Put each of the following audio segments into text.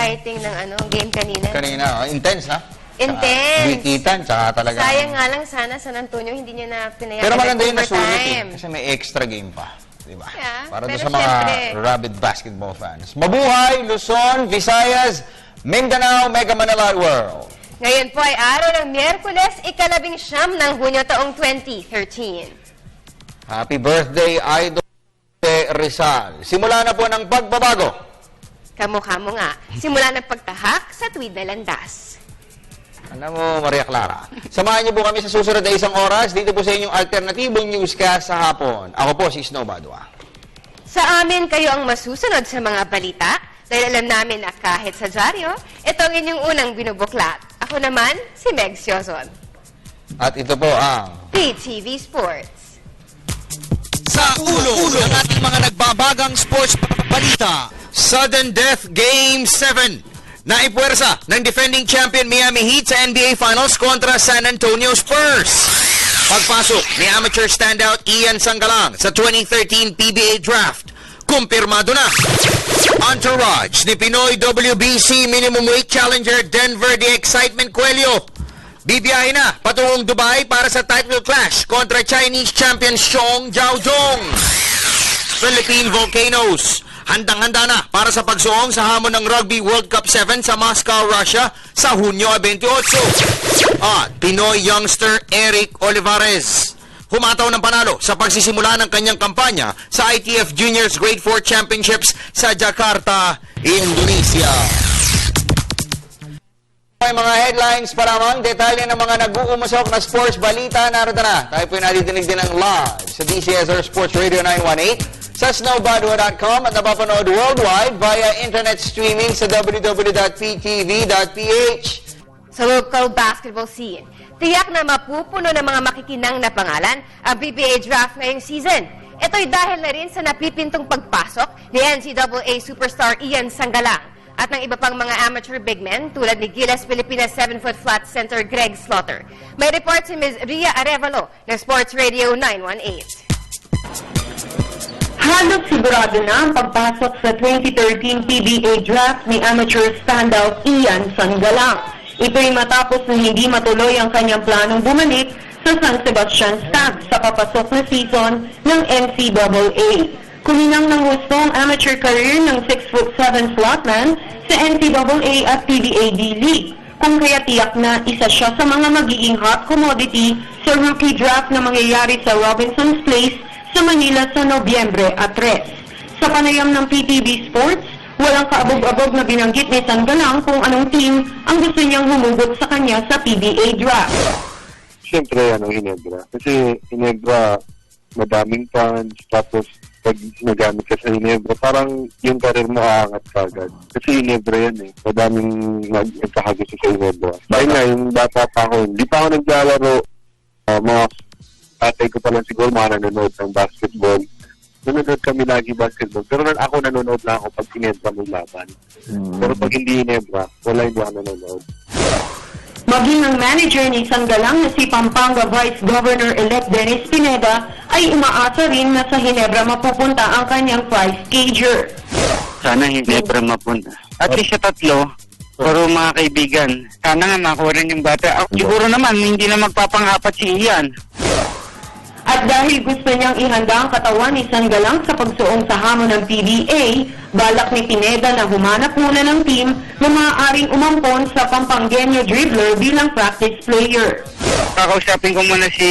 exciting ng game kanina. Kanina, intense na. Intense. Wikitan, tsaka talaga. Sayang nga lang sana San Antonio hindi niya na pinayagan. Pero maganda yung overtime. nasulit kasi may extra game pa. Diba? Yeah, Para doon pero sa mga syempre, rabid basketball fans. Mabuhay, Luzon, Visayas, Mindanao, Mega Manila World. ngayon po ay araw ng Miyerkules, ika-19 ng Hunyo taong 2013. Happy birthday, Idol Rizal. Simula na po ng pagbabago. Kamukha mo nga, simula ng pagtahak sa tuwid na landas. Ano mo, Maria Clara? Samahan niyo po kami sa susunod na 1 oras dito po sa inyong alternatibong newscast sa hapon. Ako po si Snow Badua. Sa amin, kayo ang masusunod sa mga balita dahil alam namin na kahit sa dyaryo, ito ang inyong unang binubuklat. Ako naman, si Meg Siozon. At ito po ang PTV Sports. Sa ulo ng ating mga nagbabagang sports balita, sudden death Game 7. Naipuwersa ng defending champion Miami Heat sa NBA Finals kontra San Antonio Spurs. Pagpasok ni amateur standout Ian Sangalang sa 2013 PBA Draft. Kumpirmado na. Entourage ni Pinoy WBC Minimum Weight Challenger Denver The Excitement Coelho. Bibiyahe na patungong Dubai para sa title clash kontra Chinese champion Xiong Jiaozhong. Philippine Volcanoes. Handang-handa na para sa pagsuong sa hamon ng Rugby World Cup 7 sa Moscow, Russia sa Hunyo 28. At Pinoy youngster Eric Olivares humataw ng panalo sa pagsisimula ng kanyang kampanya sa ITF Juniors Grade 4 Championships sa Jakarta, Indonesia. May mga headlines para lamang, detalye ng mga nag-uumusok na sports balita. Narito na. Tayo po nadidinig din ng live sa DCSR Sports Radio 918. Sa snowbadua.com at napapanood worldwide via internet streaming sa www.ptv.ph. Sa local basketball scene, tiyak na mapupuno ng mga makikinang na pangalan ang PBA draft ngayong season. Ito'y dahil na rin sa napipintong pagpasok ni NCAA superstar Ian Sangalang at ng iba pang mga amateur big men tulad ni Gilas Pilipinas 7-foot flat center Greg Slaughter. May report si Ms. Ria Arevalo ng Sports Radio 918. Halos sigurado na ang pagpasok sa 2013 PBA draft ni amateur standout Ian Sangalang. Ito'y matapos na hindi matuloy ang kanyang planong bumalik sa San Sebastian Stags sa papasok na season ng NCAA. Kuninang ng gusto ang amateur career ng 6'7" flatman sa NCAA at PBA D-League, kung kaya tiyak na isa siya sa mga magiging hot commodity sa rookie draft na mangyayari sa Robinson's Place sa Manila sa Nobyembre at 3. Sa panayam ng PTV Sports, walang kaabog-abog na binanggit ni Sangalang kung anong team ang gusto niyang humugot sa kanya sa PBA draft. Siyempre, Ginebra. Kasi Ginebra, madaming fans, tapos pag nagamit ka sa Ginebra, parang yung karir mo aangat kagad. Kasi Ginebra yan eh. Madaming nagkakagusto sa Ginebra. Dahil nga, yung bata pa ako, hindi pa ako naglalaro. Mga tatay ko pa lang siguro mga nanonood ng basketball. Nanonood kami lagi basketball. Pero ako nanonood lang ako pag Ginebra may laban. Pero pag hindi Ginebra, hindi ako nanonood. Maging ang manager ni Sangalang na si Pampanga Vice Governor-elect Dennis Pineda ay umaasa rin na sa Ginebra mapupunta ang kanyang prize cager. Sana Ginebra mapunta. At least sa 3, pero mga kaibigan, sana nga makuha rin yung bata. Siguro naman, hindi na magpapang-apat si Ian. At dahil gusto niyang ihanda ang katawan ni Sangalang sa pagsuong sa hamon ng PBA, balak ni Pineda na humanap muna ng team na maaaring umampon sa Pampanggenyo dribbler bilang practice player. Kakausapin ko muna si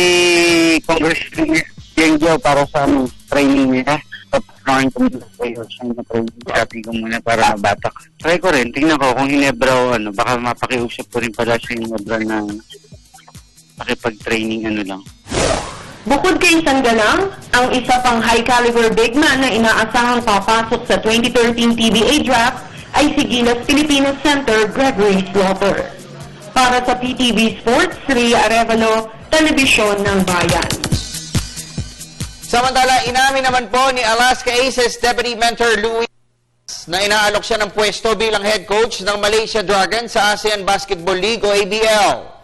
Congressman Genjo para sa training niya. Tapos ko muna sa training. Sabi ko muna para mabatak. Try ko rin, tingnan ko kung Ginebra o baka mapakiusap ko rin pala sa Ginebra na makipag-training lang. Bukod kay Sangalang, ang isa pang high-caliber big man na inaasahang papasok sa 2013 PBA draft ay si Gilas Pilipinas center Gregory Slaughter. Para sa PTV Sports, Ria Arevalo, Telebisyon ng Bayan. Samantala, inamin naman po ni Alaska Aces Deputy Mentor Louis na inaalok siya ng pwesto bilang head coach ng Malaysia Dragons sa ASEAN Basketball League o ABL.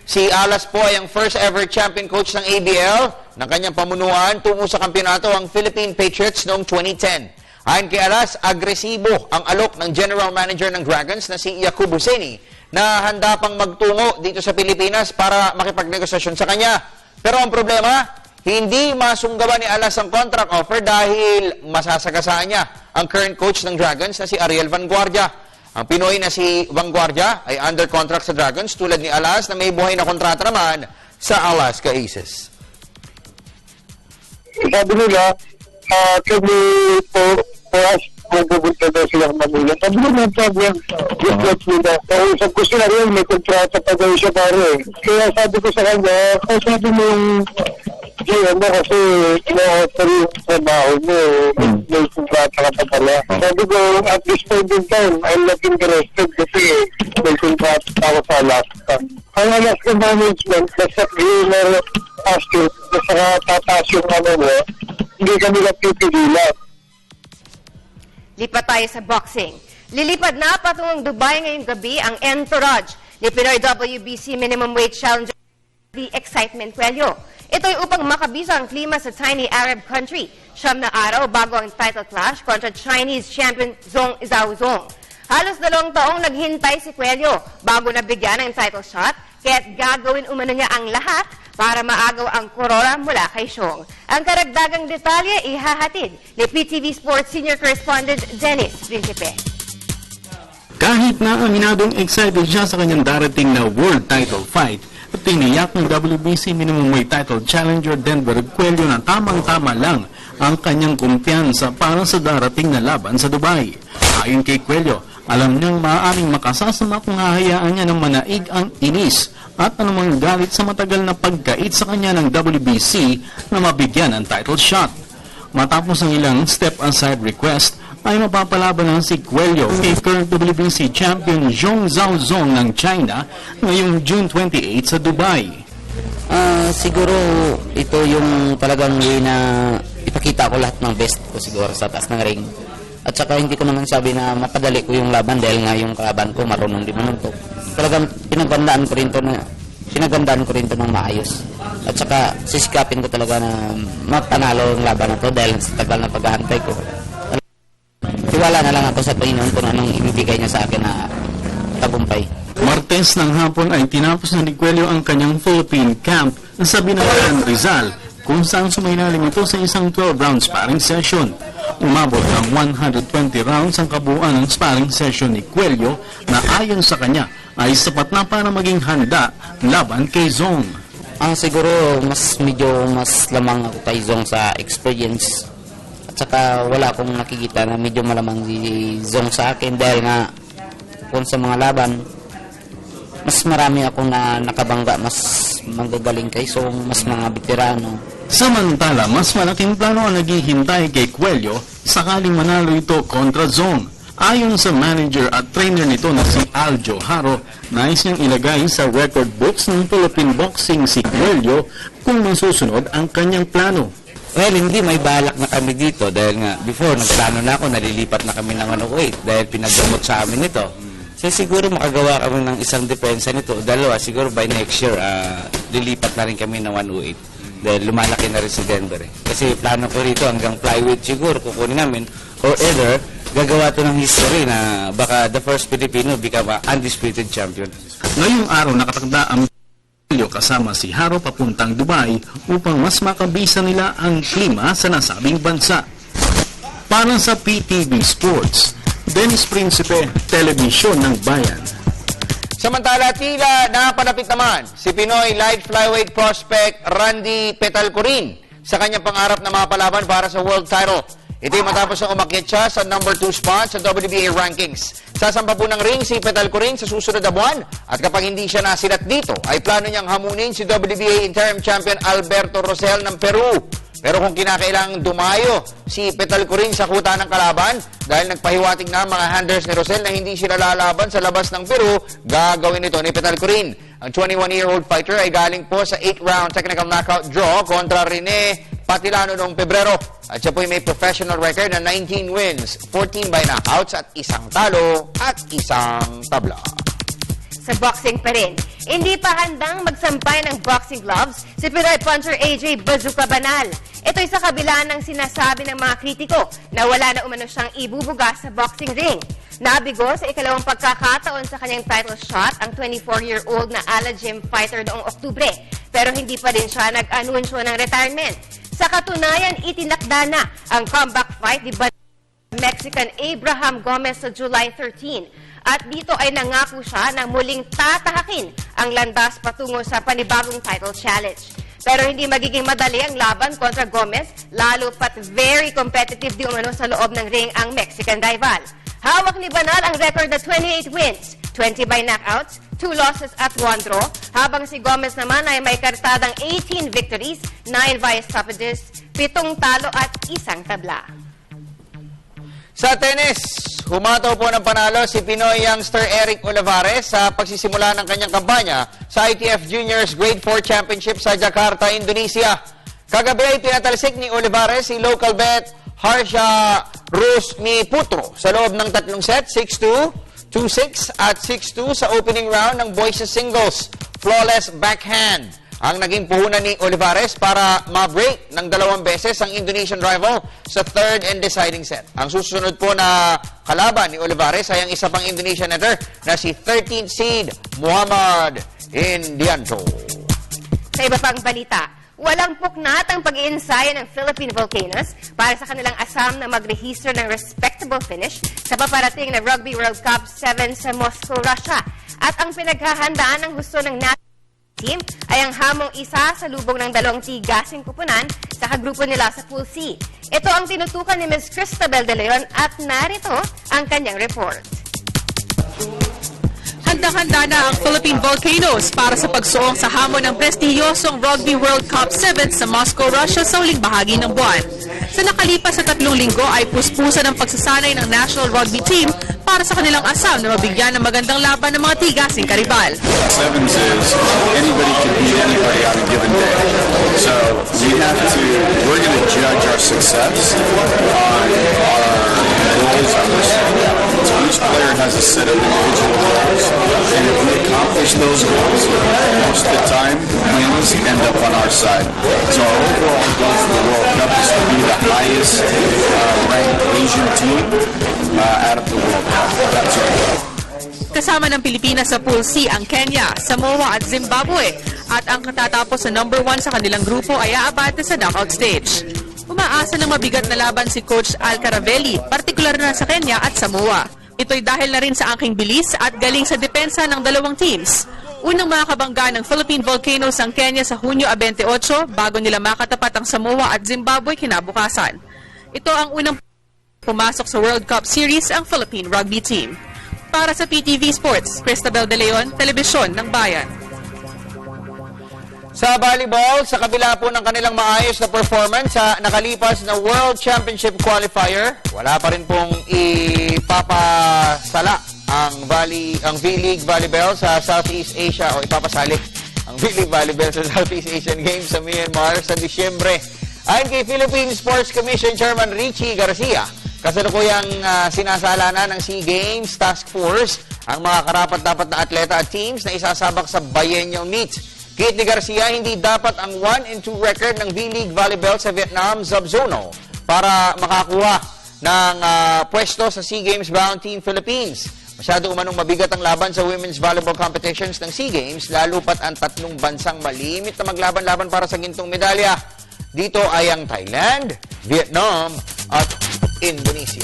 Si Alas po ay ang first ever champion coach ng ABL ng kanyang pamunuan tungo sa kampyonato ang Philippine Patriots noong 2010. Ayon kay Alas, agresibo ang alok ng General Manager ng Dragons na si Yakub Husseini na handa pang magtungo dito sa Pilipinas para makipagnegosasyon sa kanya. Pero ang problema, hindi masunggaban ni Alas ang contract offer dahil masasagasaan niya ang current coach ng Dragons na si Ariel Vanguardia. Ang Pinoy na si Vanguardia ay under contract sa Dragons tulad ni Alas na may buhay na kontrata naman sa Alaska Aces. Sabi nila, kami for us, magpupunta daw silang Manila. Sabi nila, no problem. Just let me know. Kausap ko sila rin, may kontrata pa daw siya pare. Kaya sabi ko sa kanya, sabi mo yung ano kasi ina-offer yung trabaho mo, may kontrata ka pa pala. Sabi ko, at this point in time, I'm not interested kasi may kontrata ako sa Alaska. Ang Alaska management, basta gamer asking, basta tataas yung ano mo, hindi kami napipigilan. Lipat tayo sa boxing. Lilipad na patungong Dubai ngayong gabi ang entourage ni Pinoy WBC Minimum Weight Challenger The Excitement Cuello. Ito'y upang makabisa ang klima sa tiny Arab country. 9 na araw bago ang title clash kontra Chinese champion Zhong Zhaozong. Halos 2 taong naghintay si Cuello bago nabigyan ng title shot, kaya't gagawin umano niya ang lahat para maagaw ang korona mula kay Zhong. Ang karagdagang detalye ihahatid ni PTV Sports Senior Correspondent Dennis Principe. Kahit na aminadong excited siya sa kanyang darating na world title fight, tiniyak ng WBC Minimum Weight Title Challenger Denver Cuello na tamang-tama lang ang kanyang kumpiyansa para sa darating na laban sa Dubai. Ayon kay Cuello, alam niyang maaaring makasasama kung hahayaan niya ng manaig ang inis at anumang galit sa matagal na pagkait sa kanya ng WBC na mabigyan ng title shot. Matapos ang ilang step-aside request, ay mapapalaban ng si Cuello kay current WBC champion Zhong Zhaozong ng China ngayong June 28 sa Dubai. Siguro ito yung talagang way na ipakita ko lahat ng best ko siguro sa taas ng ring. At saka hindi ko naman sabi na mapadali ko yung laban dahil nga yung kalaban ko marunong din manuntok. Talagang pinagandaan ko rin to ng maayos. At saka sisikapin ko talaga na mapanalo ang laban na to dahil sa tagal na paghahantay ko. Tiwala na lang ako sa Panginoon kung anong ibibigay niya sa akin na tagumpay. Martes ng hapon ay tinapos na ni Cuello ang kanyang Philippine camp sa Binangayan, Rizal, kung saan sumainalim ito sa isang 12-round sparring session. Umabot ng 120 rounds ang kabuuan ng sparring session ni Cuello na ayon sa kanya ay sapat na para maging handa laban kay Zhong. Siguro medyo mas lamang ako kay Zhong sa experience. At saka wala akong nakikita na medyo malamang si Zhong sa akin dahil nga kung sa mga laban, mas marami akong nakabangga, mas magagaling kay Zhong, mas mga veterano. Samantala, mas malaking plano ang naghihintay kay Cuello sakaling manalo ito kontra Zhong. Ayon sa manager at trainer nito na si Aljo Haro, nais niyang ilagay sa record books ng Philippine boxing si Cuello kung masusunod ang kanyang plano. Well, hindi, may balak na kami dito dahil nga before, nagplano na ako, nalilipat na kami ng 108 dahil pinagdamot sa amin ito. So siguro makagawa kami ng isang depensa nito, dalawa, siguro by next year, lilipat na rin kami ng 108 dahil lumalaki na rin si Denver. Kasi plano ko rito hanggang flyweight siguro kukunin namin or either gagawa to ng history na baka the first Filipino become an undisputed champion. Ngayong araw nakatakda ang kasama si Haro papuntang Dubai upang mas makabisa nila ang klima sa nasabing bansa. Para sa PTV Sports, Dennis Principe, Telebisyon ng Bayan. Samantala, tila napanapit naman si Pinoy light flyweight prospect Randy Petalcorin sa kanyang pangarap na mapalaban para sa world title. Ito'y matapos na umakyat siya sa number 2 spot sa WBA rankings. Sasampa po ng ring si Petalcorin sa susunod na buwan at kapag hindi siya nasilat dito, ay plano niyang hamunin si WBA interim champion Alberto Rosel ng Peru. Pero kung kinakailangang dumayo si Petalcorin sa kuta ng kalaban dahil nagpahiwatig na mga handlers ni Rosel na hindi sila lalaban sa labas ng Peru, gagawin ito ni Petalcorin. Ang 21-year-old fighter ay galing po sa 8-round technical knockout draw kontra Rene Patilano noong Pebrero. At siya po may professional record na 19 wins, 14 by knockouts at isang talo at isang tabla. sa boxing pa rin. Hindi pa handang magsampay ng boxing gloves si Pinoy puncher AJ Bazooka Banal. Ito'y sa kabila ng sinasabi ng mga kritiko na wala na umano siyang ibubuga sa boxing ring. Nabigo sa ikalawang pagkakataon sa kanyang title shot ang 24-year-old na Ala Gym fighter noong Oktubre, pero hindi pa din siya nag-anunsyo ng retirement. Sa katunayan, itinakda na ang comeback fight ni Mexican Abraham Gomez sa July 13. At dito ay nangako siya na muling tatahakin ang landas patungo sa panibagong title challenge. Pero hindi magiging madali ang laban kontra Gomez, lalo pat very competitive di umano sa loob ng ring ang Mexican rival. Hawak ni Banal ang record na 28 wins, 20 by knockouts, 2 losses at 1 draw, habang si Gomez naman ay may kartadang 18 victories, 9 via stoppages, 7 talo at 1 tabla. Sa tennis, humataw po ng panalo si Pinoy youngster Eric Olivares sa pagsisimula ng kanyang kampanya sa ITF Juniors Grade 4 Championship sa Jakarta, Indonesia. Kagabi ay pinatalsik ni Olivares si local bet Harsha Rusmi Putro sa loob ng 3 set, 6-2, 2-6 at 6-2 sa opening round ng boys singles. Flawless backhand ang naging puhunan ni Olivares para ma-break ng 2 beses ang Indonesian rival sa third and deciding set. Ang susunod po na kalaban ni Olivares ay ang isa pang Indonesian netter na si 13th seed Muhammad Indianto. Sa iba pang balita, walang puknat ang pag-iensayo ng Philippine Volcanoes para sa kanilang asam na mag-rehister ng respectable finish sa paparating na Rugby World Cup 7 sa Moscow, Russia. At ang pinaghahandaan ng gusto ng national team ay ang hamong isa sa lubong ng 2 tigasing kupunan sa kagrupo nila sa Pool C. Ito ang tinutukan ni Ms. Cristabel De Leon at narito ang kanyang report. Handang-handa na ang Philippine Volcanoes para sa pagsuong sa hamon ng prestihiyosong Rugby World Cup 7 sa Moscow, Russia sa huling bahagi ng buwan. Sa nakalipas sa 3 linggo ay puspusan ang pagsasanay ng national rugby team para sa kanilang asam na mabigyan ng magandang laban ng mga tigasing karibal. Sevens is anybody can beat anybody on a given day. So we're going to judge our success on our goals. So each player has a set of individual goals, and if we accomplish those goals, most of the time wins end up on our side. So our overall goal for the World Cup is to be the highest ranked Asian team out of the World Cup. That's our goal. Kasama ng Pilipinas sa Pool C ang Kenya, Samoa at Zimbabwe. At ang katatapos sa number 1 sa kanilang grupo ay aabante sa knockout stage. Umaasa ng mabigat na laban si Coach Al Caravelli, partikular na sa Kenya at Samoa. Ito'y dahil na rin sa angking bilis at galing sa depensa ng 2 teams. Unang makakabangga ng Philippine Volcanoes ang Kenya sa Hunyo 28 bago nila makatapat ang Samoa at Zimbabwe kinabukasan. Ito ang unang pumasok sa World Cup Series ang Philippine Rugby Team. Para sa PTV Sports, Cristabel De Leon, Telebisyon ng Bayan. Sa volleyball, sa kabila po ng kanilang maayos na performance sa nakalipas na World Championship Qualifier, wala pa rin pong ipapasala ang V-League Volleyball sa Southeast Asia o ipapasali ang V-League Volleyball sa Southeast Asian Games sa Myanmar sa Disyembre. Ayon kay Philippine Sports Commission Chairman Richie Garcia, kasalukuyang sinasala na ng SEA Games Task Force ang mga karapat-dapat na atleta at teams na isasabak sa biennial meet. Kate ni Garcia, hindi dapat ang 1-2 record ng V-League Volleyball sa Vietnam Subzono para makakuha ng pwesto sa SEA Games bound Team Philippines. Masyado umanong mabigat ang laban sa women's volleyball competitions ng SEA Games, lalo pat ang 3 bansang malimit na maglaban-laban para sa gintong medalya. Dito ay ang Thailand, Vietnam at Indonesia.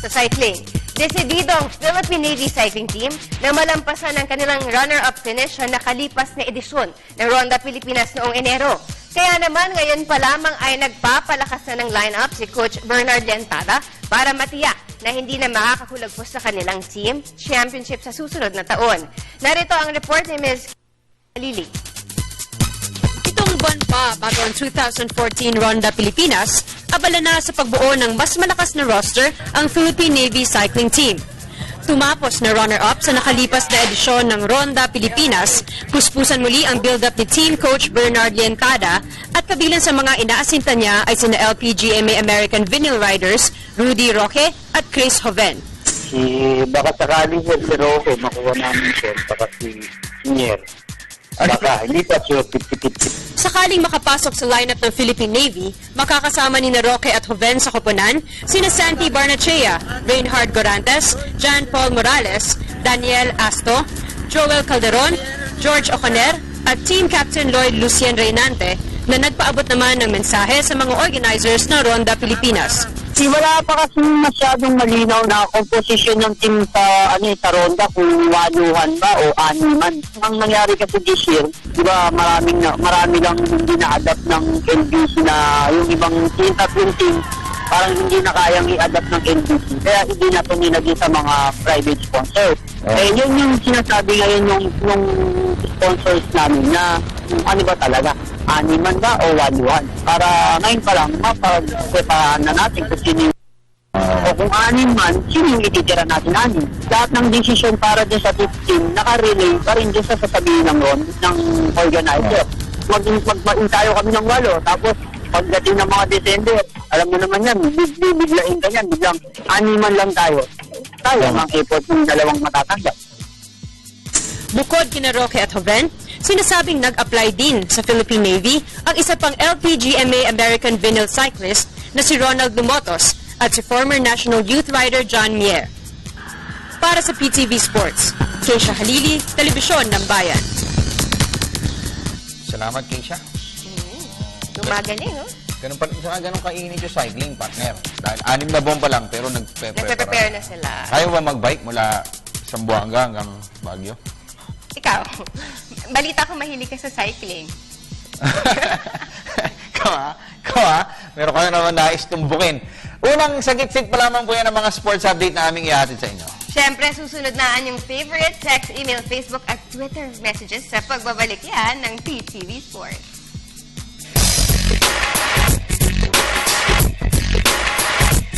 Sa cycling, desidido ang Philippine Navy Cycling Team na malampasan ang kanilang runner-up finish sa nakalipas na edisyon ng Ronda Pilipinas noong Enero. Kaya naman ngayon pa lamang ay nagpapalakas na ng lineup si Coach Bernard Llantada para matiyak na hindi na makakahulagpos sa kanilang team championship sa susunod na taon. Narito ang report ni Ms. Lili. Itong buwan pa bago ang 2014 Ronda Pilipinas, abala na sa pagbuo ng mas malakas na roster ang Philippine Navy Cycling Team. Tumapos na runner-up sa nakalipas na edisyon ng Ronda Pilipinas, puspusan muli ang build-up ni Team Coach Bernard Llantada at kabilang sa mga inaasinta niya ay sina LPGMA American Vinyl Riders, Rudy Roque at Chris Hoven. baka sakali sir, si Roque, makuha namin sir, baka si Nier. Baka, hindi pa sure, 50-50. Sakaling makapasok sa lineup ng Philippine Navy, makakasama ni Roque at Joven sa koponan, sina Santi Barnechea, Reinhard Gorantes, Jan Paul Morales, Daniel Asto, Joel Calderon, George Oconer, at Team Captain Lloyd Lucien Reynante na nagpaabot naman ng mensahe sa mga organizers ng Ronda Pilipinas. Wala pa kasi masyadong malinaw na composition ng team sa Ronda kung waluhan ba o animan. Ang nangyari kasi this year, di ba marami lang hindi na-adapt ng NBC na yung ibang team, tatlong team, parang hindi na kayang i-adapt ng NBC. Kaya hindi na ito nilagay sa mga private sponsors. Yun yung sinasabi ngayon yung sponsors namin na ano ba talaga, animan ba o waluhan. Para ngayon pa lang, mapag-preparan na natin kung sino o kung anim man, sino yung ititira natin anim. Lahat ng decision para dyan sa team, nakarelay pa rin dyan sa sasabihin ng organizer. Mag-in tayo kami ng 8, tapos pagdating ng mga December, alam mo naman yan, biglain ka yan, biglang animan lang tayo. Tayo ang effort ng dalawang matatanggap. Bukod kina Roque at Joven, sinasabing nag-apply din sa Philippine Navy ang isa pang LPGMA American Vinyl cyclist na si Ronald Lumotos at si former National Youth Rider John Mier. Para sa PTV Sports, Keisha Halili, Telebisyon ng Bayan. Salamat, Keisha. Gumagaling, no? Ganun kainit yung cycling, partner. Dahil 6 na buwan pa lang, pero Nagpe-prepare na sila. Ayaw ba mag-bike mula Zamboanga hanggang Baguio? Ikaw, balita ko mahilig ka sa cycling. Ikaw ha? Meron ka na naman nais tumbukin. Unang sagit-sit pa lamang po yan ang mga sports update na aming ihatid sa inyo. Siyempre, susunod na ang yung favorite text, email, Facebook at Twitter messages sa pagbabalik yan ng PTV Sports.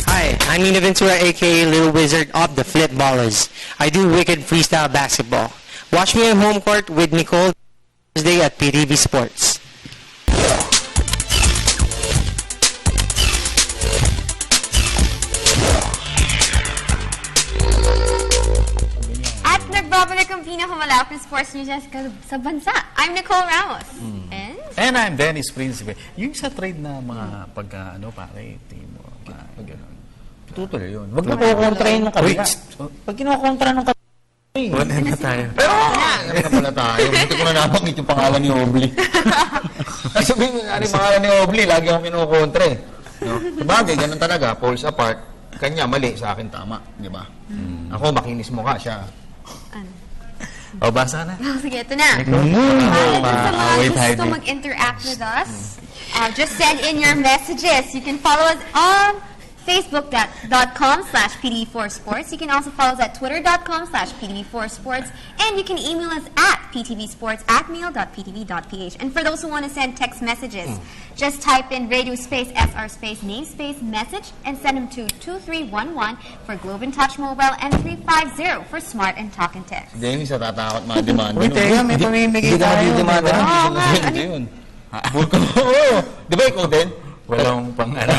Hi, I'm Nina Ventura, aka Little Wizard of the Flip Ballers. I do wicked freestyle basketball. Watch me on home court with Nicole Thursday at PTV Sports. At nagbabalik ang pinakamalapit sports news sa bansa. I'm Nicole Ramos. And I'm Dennis Principe. Yung sa trade na mga pare, team mo, gano'n. Tutuloy yun. Wag na kukontrahin ng kabila. Pag kinukontra ng kabila, wala na tayo. Pero, alam na pala tayo. Hindi ko na nabanggit yung pangalan ni Obli. Sabihin mo nga yung pangalan ni Obli, lagi akong kinukontra eh. No? Sabagay, ganun talaga, poles apart. Kanya mali, sa akin tama. Di ba? Ako, makinis mukha siya. O, basa na. Sige, ito na. Sa mga gusto mag-interact with us, just send in your messages. You can follow us on Facebook.com/PTV4Sports. You can also follow us at Twitter.com/PTV4Sports. And you can email us at ptvsports@mail.ptv.ph. And for those who want to send text messages, just type in radio space, SR space, name space, message, and send them to 2311 for Globe and Touch Mobile and 350 for Smart and Talk and Text. Dennis, natatakot mga-demand. Uy, teka, may pamimigay tayo. Hindi Di ba ikaw din? Walang pang-ano.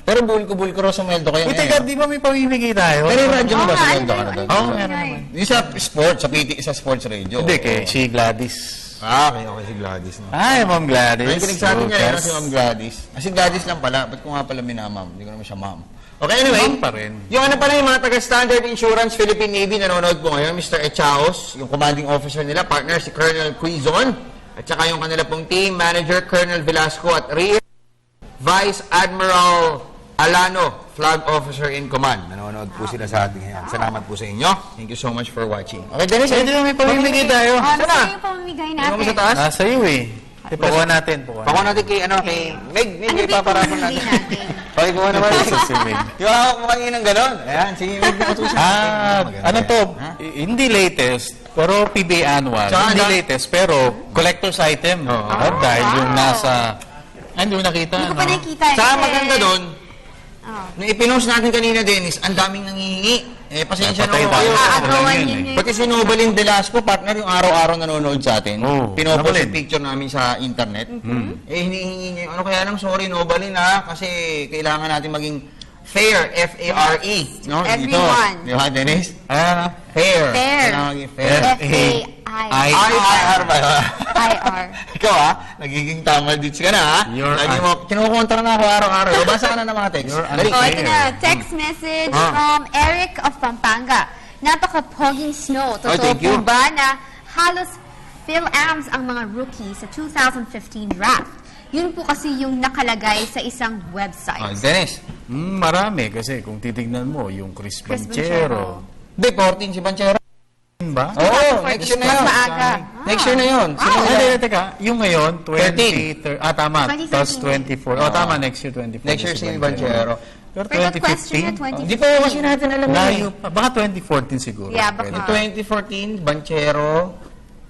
Pero bulko-bulko sa Meldo kayo Uy, teka, di ba may pamimigay tayo? Pero yung radyo mo ba sa Meldo ka na doon? Oo, meron naman. Yung sa sports, sa sports radio. Hindi, kay si Gladys. Okay, si Gladys. No? Ay, Ma'am Gladys. Ay, kinig sa atin niya, si Ma'am Gladys. Si Gladys lang pala. Ba't ko nga pala minamam? Hindi ko naman siya ma'am. Okay, anyway. Ma'am pa rin. Yung pala yung mga taga-Standard Insurance Philippine Navy nanonood po ngayon, Mr. Echaos, yung commanding officer nila, partner si Colonel Quizon, at saka yung kanila pong team manager, Colonel Velasco, at Rear Vice Admiral Alano, Flag Officer in Command. Nanonood po sila sa ating ngayon. Salamat po sa inyo. Thank you so much for watching. Okay, Dennis, Di ba may pamimigay tayo? Saan yung pamamigay Ano mo natin? sa taas? Nasa iyo eh. Pakuha natin. Pakuha natin kay Meg, may paparapon natin. Okay, kuha naman. Si Meg. Yung hawak mo kanina ng gano'n. Ayan, sige, Meg, nakatusin. Ano to? Hindi latest, pero PBA annual. Hindi latest, pero collector's item. Dahil yung nasa... Hindi mo nakita. Hindi ko pa nakita. Saka maganda doon, nung ipinost natin kanina, Dennis, ang daming nangihingi. Pasensya na kayo. Pati si Nobalin Velasco, partner, yung araw-araw nanonood sa atin. Pinopost yung picture namin sa internet. Hinihingi niya. Ano kaya lang, sorry Nobalin ha, kasi kailangan natin maging Fair, F-A-R-E. No? Everyone. Dito. Di ba, Dennis? Ano? Fair. Fair. Kailangan maging fair. F-A-I. I-R ba? I-R. Ikaw nagiging tamal dits ka na ha? Lagi mo, kinukontra na ako araw-araw. Basa ka na ng mga text. Dali. Ito na, text message from Eric of Pampanga. Napaka-poging snow. Totoo thank you. po ba na halos Phil-Ams ang mga rookie sa 2015 draft? Yun po kasi yung nakalagay sa isang website. Dennis. Marami kasi kung titignan mo, yung Chris Chris Banchero. Hindi, 14 si Banchero. Ba? Oo, next year na yun. Mas maaga. Next year na yun. Teka, yung ngayon, 13. Tama. 2013. Tapos 24. Tama, next year 24. Next year si Banchero. Pero For that question na 2015? Hindi pa kasi natin alam yun. Layo pa. Baka 2014 siguro. Yeah, baka. Pwede. 2014, Banchero,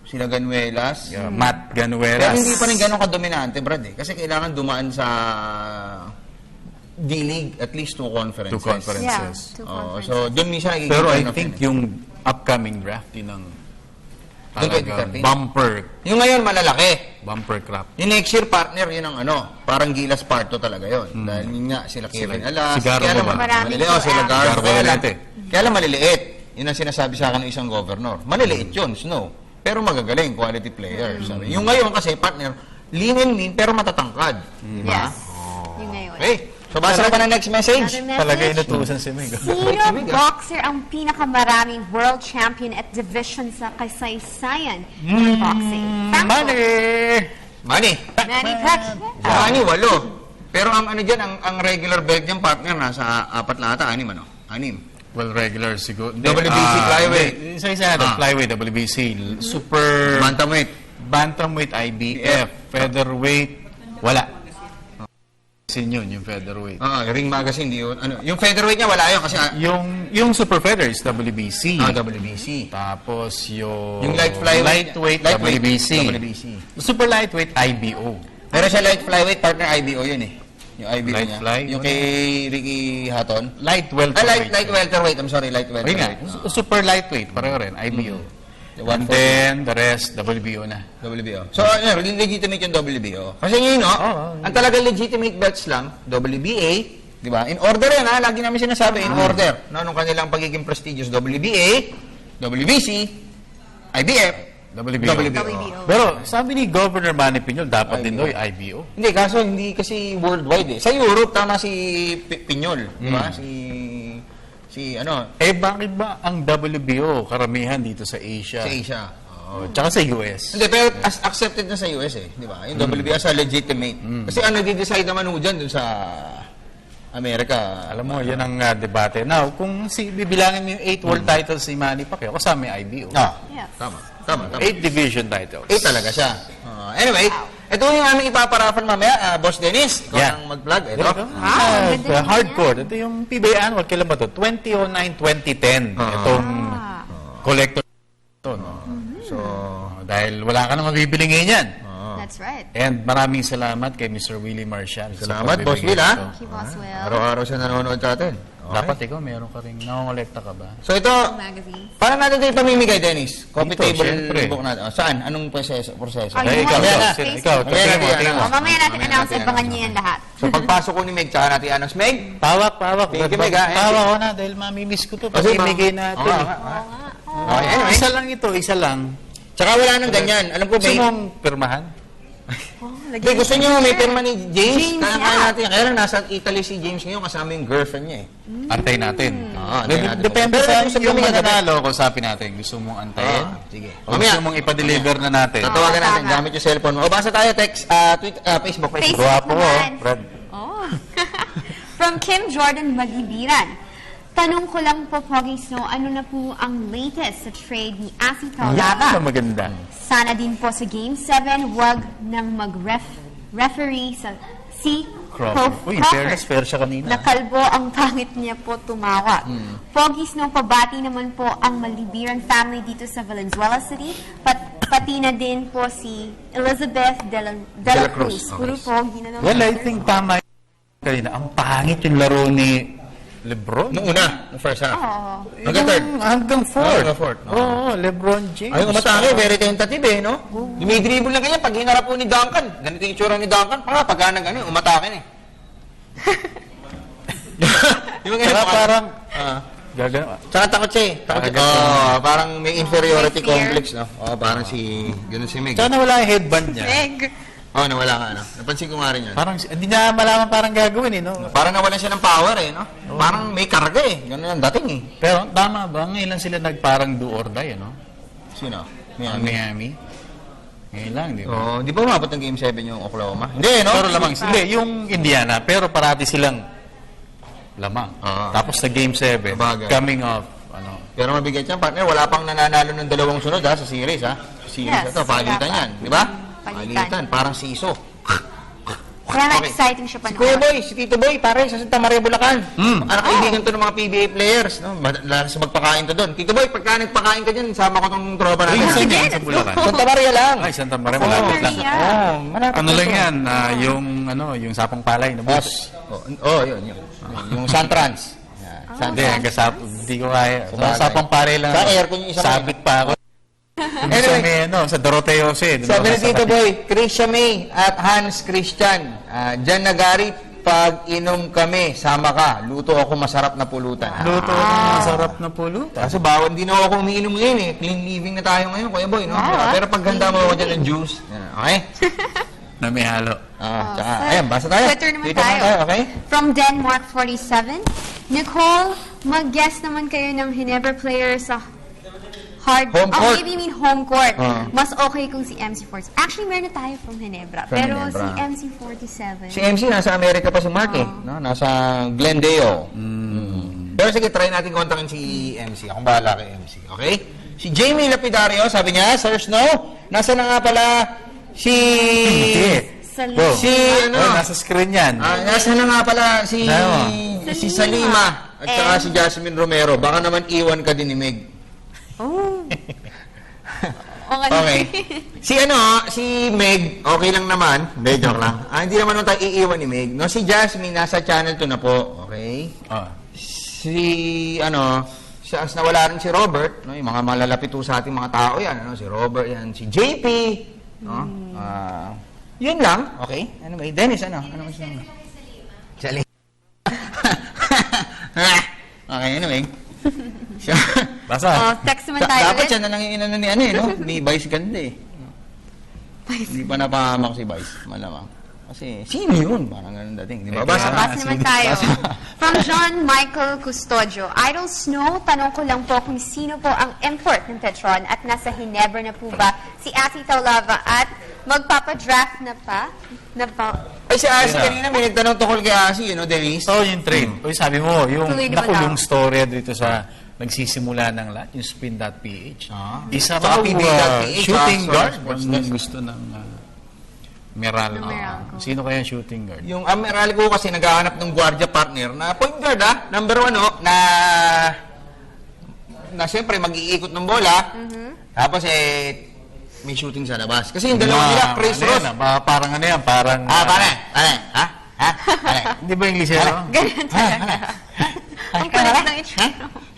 sila Ganuelas. Yeah, Matt Pero Ganuelas. hindi pa rin ganun kadominante, Brad, eh. Kasi kailangan dumaan sa D-League at least 2 conferences. Two conferences. Yeah, 2 Oo, conferences. so, doon minsan nagiging Pero I turn off think yun, eh. yung upcoming draft, yun ang Yung talagang 2013. bumper Yung ngayon, malalaki. crop. Yung next year, partner, yun ang parang Gilas Parto talaga yun. Dahil yun nga, sila Kevin Alas. si Garbo kaya lang ba? Maraming maliliit. Sila pro-am. Garbo. Garbo Alete. Kaya lang maliliit. Yun ang sinasabi sa akin ng isang governor. Maliliit yun, Snow. Pero magagaling, quality player. Sabi. Yung ngayon kasi, partner, lean and mean, pero matatangkad. Diba? Yes. Yung ngayon. Okay. So, basa ka pa ng next message. Another Talaga message. inutusan si Meg. Sino boxer ang pinakamaraming world champion at division sa kasaysayan ng boxing? Manny. Manny Pacquiao. Manny, 8. Pero ang ano dyan, ang regular belt dyan, partner, nasa 4 na ata. 6. Well, regular siguro. WBC flyweight. Isa-isa natin. Flyweight, WBC. Super Bantamweight, IBF. Featherweight, wala. Yun, yung featherweight. Ring Magazine, di yun. Yung featherweight niya, wala yun kasi... Yung super feather is WBC. WBC. Tapos yung light flyweight. lightweight, WBC. Super lightweight, IBO. Pero sa light flyweight, partner, IBO yun eh. Yung IBO Light niya. fly? Yung kay Ricky Hatton. Light welterweight. Light welterweight. I'm sorry, light Ayun welterweight. nga, super lightweight, pareho rin, IBO. And then, the rest, WBO na. WBO. So, legitimate yung WBO. Kasi ngayon, ang talagang legitimate belts lang, WBA, di ba? In order yan, lagi namin sinasabi, in order. Anong kanilang pagiging prestigious? WBA, WBC, IBF, WBO. Pero, sabi ni Governor Manny Piñol, dapat din daw yung IBO. Hindi, kaso hindi kasi worldwide eh. Sa Europe, tama si Piñol, di ba? Bakit ba ang WBO karamihan dito sa Asia? Sa Asia. Tsaka sa US. Hindi, pero accepted na sa US eh, di ba? Yung WBO sa legitimate. Kasi ano di-decide naman ho dyan dun sa Amerika. Alam mo, yan ang debate. Now, kung bibilangin mo yung 8 world titles ni Manny Pacquiao, kasama yung IBO. Yes. Tama. 8 division titles. 8 talaga siya. Anyway, ito yung aming ipaparafal mamaya. Boss Dennis, ikaw Yeah. ang mag-vlog. Ito. Hardcore. Ito yung PBA annual. Kailan ba ito? 2009-2010. Itong collector. So, dahil wala ka na mabibili ngayon yan. That's right. And maraming salamat kay Mr. Willie Marshall. Salamat, Boss Will, ha? Thank you, Boss Will. Araw-araw siya nanonood sa atin. Dapat ikaw, meron ka rin. Nakongolekta ka ba? So ito, Magazine. paano natin ito ipamimigay, Dennis? Coffee Dito, table syempre. book natin. Saan? Anong proseso? Ay, ikaw, mamaya na. ikaw. Tingnan mo, tingnan mo. Mamaya natin announce, abangan niyo yan lahat. So pagpasok ko ni Meg, tsaka natin announce. Meg? Pawak. Thank you, Meg, ha? Pawak ko na dahil mamimiss ko to. Kasi Pag-imigay natin. Okay, anyway. Isa lang ito, isa lang. Tsaka wala nang ganyan. Alam ko, Gusto Meg. mong pirmahan? Hindi, gusto niyo may pirma ni James? Kaya yeah. natin. Kaya lang nasa Italy si James ngayon kasama yung girlfriend niya eh. Antay natin. antayin natin. Depende Pero sa usap yung kami kagabi. mananalo, kausapin natin. Gusto mong antayin? Sige. O gusto mong ipa-deliver na natin? Tatawagan natin tama. gamit yung cellphone mo. O basa tayo, text, Facebook. Facebook. Guwapo ko, naman. Brad. Oh. From Kim Jordan Magibiran. Tanong ko lang po, Pogi Snow, ano na po ang latest sa trade ni Asi Yan Taulava? ang maganda. Sana din po sa Game 7, wag nang mag-referee sa si Crawford. Uy, fairness, fair siya kanina. Nakalbo ang pangit niya po tumawag. Pogi Snow, pabati naman po ang Malibiran family dito sa Valenzuela City. Pati na din po si Elizabeth de la Cruz. Puro Pogi na naman. Well, I think tama yun kanina. Ang pangit yung laro ni Lebron. Noong una, the first half. Oo. Hanggang third. Hanggang fourth. Hanggang fourth. Oo, Lebron James. Ayun, umatake, very tentative eh, no? Dumidribble lang ganyan, pag hinarap po ni Duncan, ganito yung itsura ni Duncan, pagka na ganyan, umatake na eh. Di ba ganyan? Saka parang, Gagano. Tsaka takot siya eh. Parang may inferiority complex, no? Parang ganun si Meg. Tsaka nawala yung headband niya. Nawala ka, no? Napansin ko nga rin yun. Parang, hindi niya malaman parang gagawin, no? Parang nawalan siya ng power, eh, no? Parang may karga, eh. Ganun ang dating, eh. Pero, tama ba? Ngayon lang sila nagparang do or die, no? Sino? Miami. Ngayon lang, di ba? Di ba umabot ng Game 7 yung Oklahoma? Hindi, no? Pero lamang, hindi, yung Indiana, pero parati silang lamang. Tapos sa Game 7, coming off, Pero mabigat yan, partner. Wala pang nananalo ng 2 sunod, sa series, ha? Sa series Yes, ito, palitan yan. Di ba? Palitan. Parang siso. Kaya exciting siya pa Si Kuya Boy, si Tito Boy, pare, sa Santa Maria, Bulacan. Anak kaibigan to ng mga PBA players, no? Lalo sa magpakain to doon. Tito Boy, pagka nagpakain ka dyan, sama ko tong tropa natin. Saan yan? Sa Bulacan? Santa Maria lang. Ay, Santa Maria, malapit lang. Ano lang yan? Yung sapang palay na bus. Yun. Yung Santrans. Hindi, hindi ko kaya. Sa sapang palay lang. Sa aircon yung isang sabit pa ako. Anyway, sa Doroteo Jose. sabi ni Tito Boy, Krisha May at Hans Christian, dyan nagari, pag inom kami, sama ka. Luto ako masarap na pulutan. Luto ako masarap na pulutan. Kasi bawal, hindi na ako umiinom ngayon eh. Clean living na tayo ngayon, Kuya Boy, no? Pero pag ganda mo ako dyan ng juice, okay? Na may halo. Tsaka, ayan, basa tayo. Twitter naman tayo. Okay? From Denmark 47, Nicole, mag-guess naman kayo ng Ginebra player sa Home court. maybe you mean home court. Mas okay kung si MC47. Actually, meron na tayo from Ginebra. From Pero Ginebra. si MC47. Si MC, nasa Amerika pa si Mark eh. No? Nasa Glendale. Pero sige, try natin kontakin si MC. Akong bahala kay MC. Okay? Si Jamie Lapidario, sabi niya, Sir Snow, nasa na nga pala si... nasa screen yan. Nasa na nga pala si Salima at saka si Jasmine Romero. Baka naman iwan ka din ni Meg. Okay. Si Meg, okay lang naman. Hindi, joke lang. Hindi naman tayo iiwan ni Meg. No, si Jasmine, nasa channel 2 na po. Okay? As nawala rin si Robert, no, yung mga malalapit sa ating mga tao yan, si Robert yan, si JP, no? Yun lang, okay? Anyway, Dennis, ano mas lang? Salima. Okay, anyway. Basta. Text naman tayo Dapat ulit. siya na lang yung ni Vice ganda eh. Hindi pa napahamak si Vice, malamang. Kasi, sino yun? Parang ganun dating. Di ba? Basa naman tayo. From John Michael Custodio, Idol Snow, tanong ko lang po kung sino po ang import ng Petron at nasa Ginebra na po ba si Ati Taulava at magpapadraft na pa? Ay, si Asi kanina may nagtanong tungkol kay Asi, Denise? Yung trade. Sabi mo, yung Tuloy naman nakulong daw. storya dito sa nagsisimula ng lahat, yung spin.ph. Isa Saka raw PB.ph, shooting guard. Sports Ang Desk. gusto ng Meralco. Sino kaya yung shooting guard? Yung Meralco kasi naghahanap ng guardia partner na point guard, number 1, na siyempre mag-iikot ng bola. Tapos may shooting sa labas. Kasi yung dalawa nila, Chris Ross. Parang ano yan, parang... Pare. Hindi ba English yan? Ganun talaga. Ang kulit ng itsura.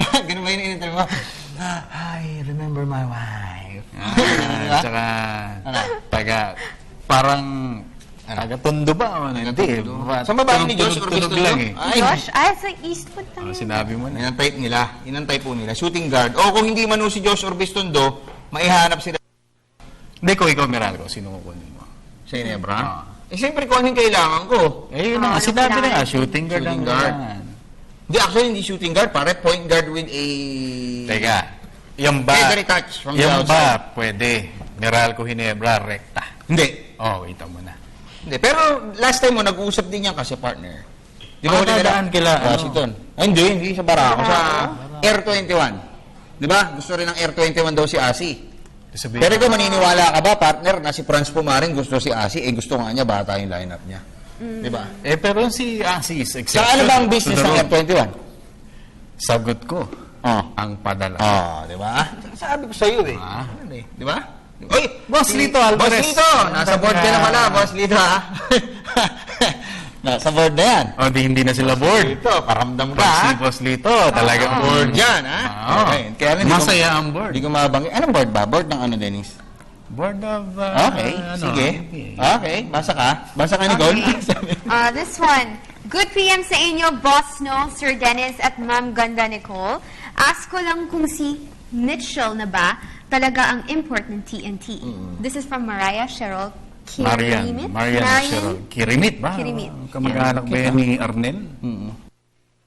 Ganun ba yung in-interview mo? I remember my wife. Tsaka, parang... Taga-tondo ba? Hindi. Sa babae ni Josh Orbiston lang no? eh. Josh? Sa Eastwood tayo. Sinabi mo na. Inantay po nila. Shooting guard. O kung hindi man si Josh Orbiston maihanap sila. Hindi ko ikaw, Meralco. Sino kukunin mo? Sa Ginebra? Siyempre kung anong kailangan ko. Yun na. Sinabi na nga, shooting guard lang guard. Hindi, actually, hindi shooting guard. Pare, point guard with a... Teka. Yan ba? Feathery touch from the Yan outside. ba pwede? Meralco, Ginebra, rekta. Hindi. Wait mo na. Hindi. Pero last time mo, nag-uusap din yan kasi partner. Di ba dadaan kila Washington. Hindi sa Barako. Sa Air 21. Di ba? Gusto rin ng Air 21 daw si Asi. Pero kung maniniwala ka ba, partner, na si Franz Pumaring gusto si Asi, gusto nga niya, bata yung lineup niya. Di ba? Pero si Asi is exception. Sa ano ba ang business ng Air 21? Sagot ko. Ang padala. Di ba? Sabi ko sa iyo Di ba? Oy, Boss Lito Alvarez. Boss Lito, nasa board ka na pala, Boss Lito, ha? Nasa board na yan. Hindi na sila board. Lito, paramdam ka, Si ha? Boss Lito, talagang Board yan, ha? Okay. Kaya Masaya ang board. Hindi ko mabanggit. Anong board ba? Board ng ano, Dennis? Board of... Okay, sige. Okay, basa ka. Basa ka ni Gold. This one. Good PM sa inyo, Boss No, Sir Dennis at Ma'am Ganda Nicole. Ask ko lang kung si Mitchell na ba talaga ang import ng TNT. This is from Mariah Cheryl Kirimit. Marian Cheryl. Kirimit ba? Kirimit. Kamag-anak ba yan ni Arnel?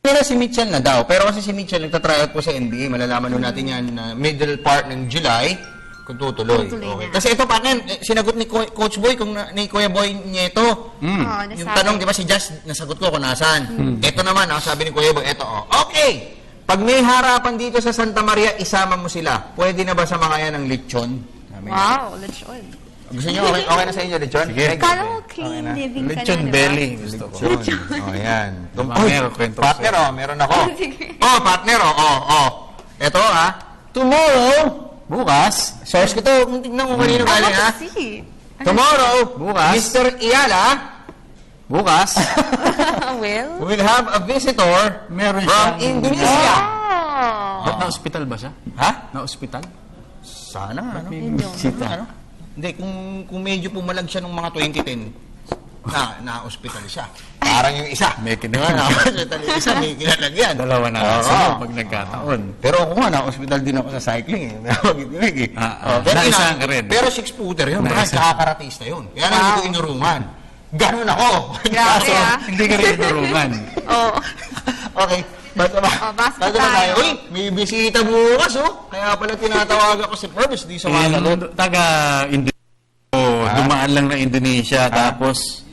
Pero si Mitchell na daw. Pero kasi si Mitchell nagtatryout po sa NBA. Malalaman nun natin yan middle part ng July kung tutuloy. Okay. Kasi ito pa sinagot ni Coach Boy ni Kuya Boy Nieto. Yung tanong, di ba si Jazz, nasagot ko kung nasaan. Ito naman, sabi ni Kuya Boy, ito okay! Pag may harapan dito sa Santa Maria, isama mo sila. Pwede na ba sa mga yan ng lechon? Wow, lechon. Gusto nyo, okay na sa inyo, lechon? Sige. Kala ko clean living ka na, Lechon diba? belly. Gusto ko. Yan. Kwento Partner, meron ako. Partner, Ito, tomorrow, bukas, source ko to, kung tignan mo kanino galing, ha? Tomorrow, bukas, Mr. Iyala, bukas, will have a visitor from Indonesia. Na-hospital ba siya? Ha? Na-hospital? Sana, Bisita. Hindi, kung medyo pumalag siya nung mga 2010, na-hospital siya. Parang yung isa. May kinalaman. Na-hospital yung isa, may kinalagyan. Dalawa na sila pag nagkataon. Pero ako nga, na-hospital din ako sa cycling Naisahan ka rin. Pero 6-footer yun, nakakaratista yun. Kaya na hindi ko inurungan. Ganun ako. Grabe, Hindi ka rin inurungan. Okay. Basta tayo. Uy, may bisita bukas, Kaya pala tinatawag ako si Purvis, di sa mga sagot. Taga-Indonesia. Dumaan lang na Indonesia, tapos...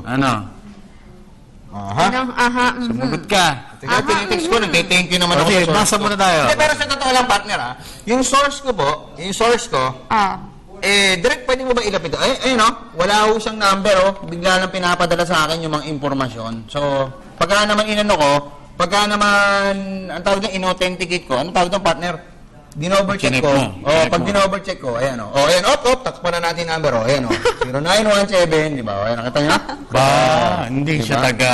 Ano? Sumagot ka. Teka, tinitext ko, nagte-thank you naman ako. Okay, basa muna tayo. Pero sa totoo lang, partner, yung source ko, direct pwede mo ba ilapit? Wala ho siyang number, bigla lang pinapadala sa akin yung mga impormasyon. So, pagka naman pagka naman, ang tawag na in-authenticate ko, ano tawag ng partner? Dinover-check ko. Pag dinover-check ko, ayan ayan, takpan na natin number, ayan 0917, di ba? Ayan, nakita niyo? Hindi siya taga...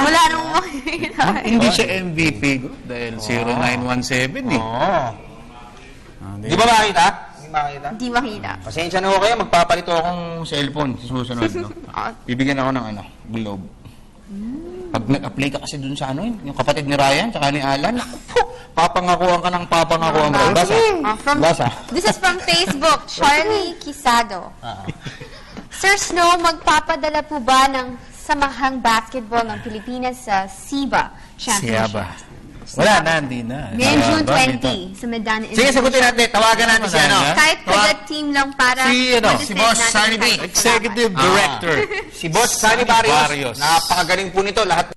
Wala nang makikita. Hindi siya MVP group dahil 0917 Di ba makita? Di makita. Pasensya na ho kayo, magpapalito akong cellphone sa susunod, Bibigyan ako ng globe. Pag nag-apply ka kasi dun sa yung kapatid ni Ryan, tsaka ni Alan, papangakuan ka ng papangakuan mo. Basa. This is from Facebook, Charlie Quisado. Sir Snow, magpapadala po ba ng samahang basketball ng Pilipinas sa SIBA Championship? Wala na, hindi na. Ngayon June 20 sa Medan. Sige, sagutin natin. Tawagan natin siya, Kahit cadet team lang para si Boss Sunny B, Executive Director. Si Boss Sunny Barrios. Napakagaling po nito. Lahat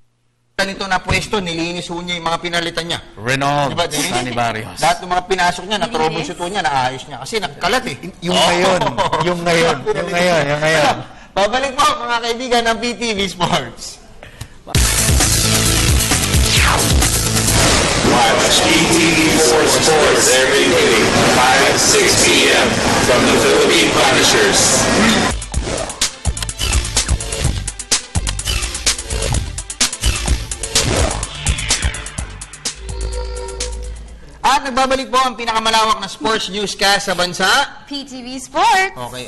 nito na pwesto, nilinis ho niya yung mga pinalitan niya. Renault, Sunny Barrios. Lahat ng mga pinasok niya, na-troubleshoot niya, naayos niya. Kasi nagkalat Yung ngayon. Pabalik po, mga kaibigan ng PTV Sports. Watch PTV Sports every day, 5 to 6 p.m. from the Philippine Punishers. At nagbabalik po ang pinakamalawak na sports newscast sa bansa. PTV Sports. Okay,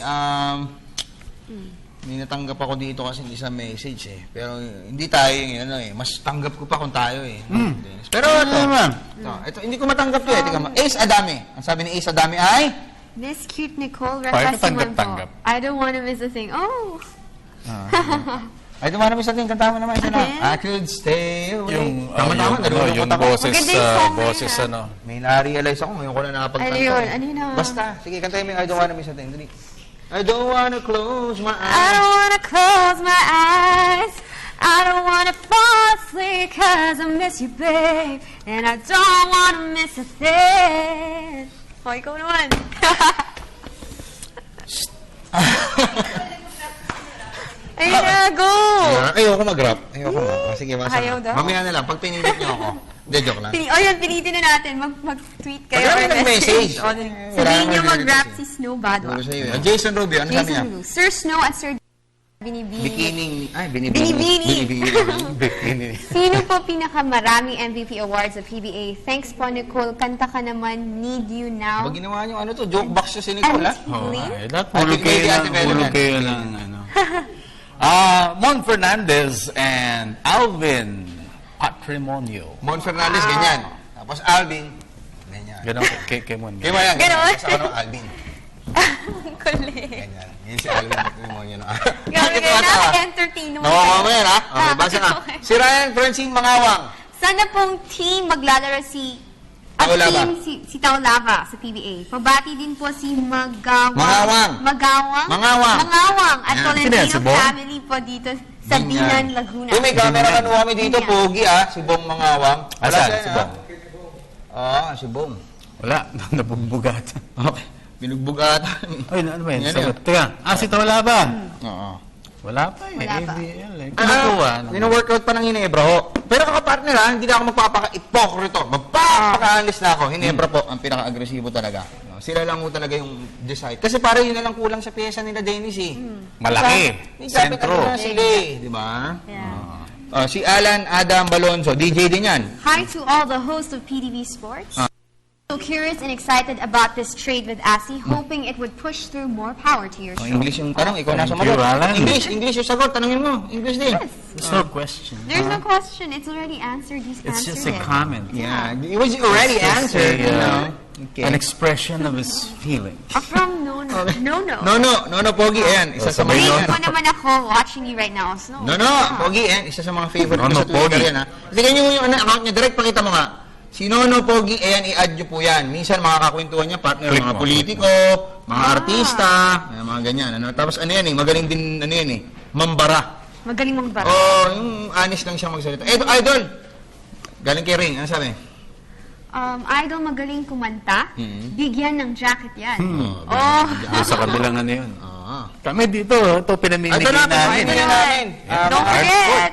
may natanggap ako dito kasi isang message Pero hindi tayo mas tanggap ko pa kung tayo Pero ito, hindi ko matanggap to Ace Adame. Ang sabi ni Ace Adame ay, Miss Cute Nicole requesting one po. I don't wanna miss a thing. I don't wanna miss a thing. Kanta mo naman isa na. I could stay away. Yung boses, May na-realize ako, ngayon ko na nakapagkanta. Ano yun? Basta, sige, kantahin mo yung I don't wanna miss a thing. I don't wanna close my eyes. I don't wanna close my eyes. I don't wanna fall asleep cause I miss you, babe. And I don't wanna miss a thing. Ikaw naman. Ayun na, go! Ayoko mag-rap. Sige, Ayaw daw. mamaya na lang, pag pinindot niyo ako. Hindi, joke lang. Pinitin na natin. Mag-tweet kayo. Mag-message. Sabihin niyo mag-rap si Snow Badwa. Jason Rubio, ano sabi niya? Sir Snow at Sir Binibini. Binibini. Sino po pinakamaraming MVP awards sa PBA? Thanks po, Nicole. Kanta ka naman, Need You Now. Pag ginawa niyo joke box siya si Nicole, Antigone? Hulog kayo lang, Mon Fernandez and Alvin Patrimonio. Mon Fernandez, ganyan. Tapos Alvin, ganyan. Ganon, kay Mon. Kaya mo yan. Ganon. Sa ano, Alvin. Kulit. Ganyan. Yan si Alvin Patrimonio. Grabe kayo, nakaka-entertain mo. Nakuha mo yan, ha? Okay, basa ka. Okay. Si Ryan Francine Mangawang. Sana pong team maglalaro si Taulava. si Taulava sa PBA. Pabati din po si Mangawang. Mangawang. At Yan. Tolentino Sino yan, si Bong? family po dito sa Binan, Laguna. Uy, may camera ka kami dito, Ganyan. Pogi, Si Bong Mangawang. Wala Asan? siya, Si Bong? Si Bong. Wala, nabubugat. Okay. Binugbugatan. Ay, ano ba yun? Yan Sagot. Teka, si Tawala ba? Oo. Wala pa eh. Wala pa. ABL eh. Kinukuha. Wino-workout pa ng Hinebra ho. Pero kakapartner hindi na ako magpapaka-ipokrito. Magpapaka-alis na ako. Hinebra po, ang pinaka-agresibo talaga. No, sila lang mo talaga yung decide. Kasi parang yun na lang kulang sa pyesa nila, Dennis eh. Malaki. May kapit Sentro. na sila eh. Di ba? Yeah. Si Alan Adam Balonzo, DJ din yan. Hi to all the hosts of PTV Sports. So curious and excited about this trade with ASI, hoping it would push through more power to your show. English yung tanong, ikaw nasa Thank you, Alan. English yung sagot, tanongin mo. English din. Yes. There's no question. There's no question. It's already answered. He's It's answered just a it. comment. Yeah, it was already It's just answered. a, an expression of his feeling. From No. No, Pogi, ayan. Isa sa Wait mga... mo naman ako watching you right now. Snow. No, Pogi, ayan. Isa sa mga favorite ko No, sa Twitter Pogi. yan, ha. Tingnan nyo yung account niya. Direct, pakita mo nga. Si Nono Pogi, ayan, i-add nyo po yan. Minsan, makakakwentuhan niya, partner, Click mga mo. politiko, mga artista, mga ganyan. Ano? Tapos ano yan eh, magaling din, ano yan eh, mambara. Magaling mong bara. Yung honest lang siyang magsalita. Idol! Galing kay Ring, ano sabi? Idol magaling kumanta. Bigyan ng jacket yan. Sa kabilang ano yun. Kami dito, ito pinamimigay Ito na, namin. pinamimigay namin. Don't forget.